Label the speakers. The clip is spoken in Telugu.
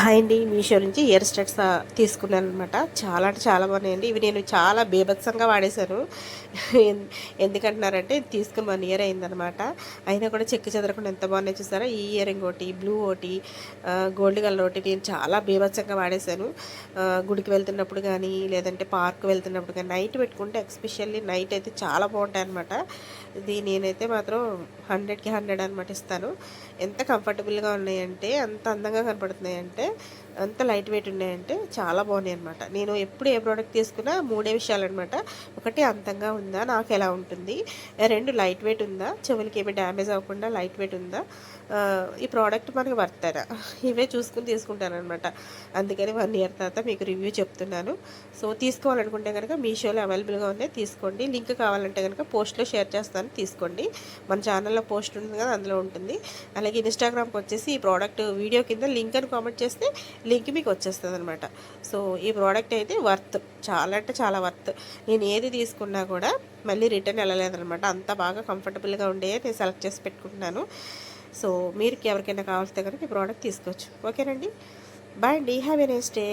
Speaker 1: హాయ్ అండి. మీషో నుంచి ఇయర్ స్టడ్స్ తీసుకున్నాననమాట. చాలా అంటే చాలా బాగున్నాయండి. ఇవి నేను చాలా బీభత్సంగా వాడేశాను. ఎన్ ఎందుకంటున్నారంటే ఇది తీసుకొని 1 ఇయర్ అయిందనమాట. అయినా కూడా చెక్కు చెదరకుండా ఎంత బాగున్నాయో చూసారా? ఈ ఇయర్ రింగ్ ఒకటి, బ్లూ ఒకటి, గోల్డ్ కలర్ ఒకటి నేను చాలా బీభత్సంగా వాడేశాను. గుడికి వెళ్తున్నప్పుడు కానీ, లేదంటే పార్క్ వెళ్తున్నప్పుడు కానీ, నైట్ పెట్టుకుంటే ఎస్పెషల్లీ నైట్ అయితే చాలా బాగుంటాయన్నమాట. ఇది నేనైతే మాత్రం 100కి 100 అనమాట ఇస్తాను. ఎంత కంఫర్టబుల్గా ఉన్నాయంటే, అంత అందంగా కనపడుతున్నాయంటే, అంత లైట్ వెయిట్ ఉన్నాయంటే చాలా బాగున్నాయి అనమాట. నేను ఎప్పుడు ఏ ప్రోడక్ట్ తీసుకున్నా 3 విషయాలన్నమాట. ఒకటి అందంగా ఉందా, నాకు ఎలా ఉంటుంది, 2 లైట్ వెయిట్ ఉందా, చెవులకి ఏమి డ్యామేజ్ అవ్వకుండా లైట్ వెయిట్ ఉందా, ఈ ప్రోడక్ట్ మనకి వర్తారా, ఇవే చూసుకుని తీసుకుంటానమాట. అందుకని 1 ఇయర్ తర్వాత మీకు రివ్యూ చెప్తున్నాను. సో తీసుకోవాలనుకుంటే కనుక మీషోలో అవైలబుల్గా ఉన్నాయి, తీసుకోండి. లింక్ కావాలంటే కనుక పోస్ట్లో షేర్ చేస్తాను, తీసుకోండి. మన ఛానల్లో పోస్ట్ ఉంది కదా, అందులో ఉంటుంది. అలాగే ఇన్స్టాగ్రామ్కి వచ్చేసి ఈ ప్రోడక్ట్ వీడియో కింద లింక్ అని కామెంట్ చేస్తే లింక్ మీకు వచ్చేస్తుంది అనమాట. సో ఈ ప్రోడక్ట్ అయితే వర్త్, చాలా అంటే చాలా వర్త్. నేను ఏది తీసుకున్నా కూడా మళ్ళీ రిటర్న్ వెళ్ళలేదనమాట. అంత బాగా కంఫర్టబుల్గా ఉండే నేను సెలెక్ట్ చేసి పెట్టుకుంటున్నాను. సో మీరు ఎవరికైనా కావాల్స్తే కనుక ఈ ప్రోడక్ట్ తీసుకోవచ్చు. ఓకేనండి, బాయ్ అండి, హ్యావ్ ఎ నైస్ డే.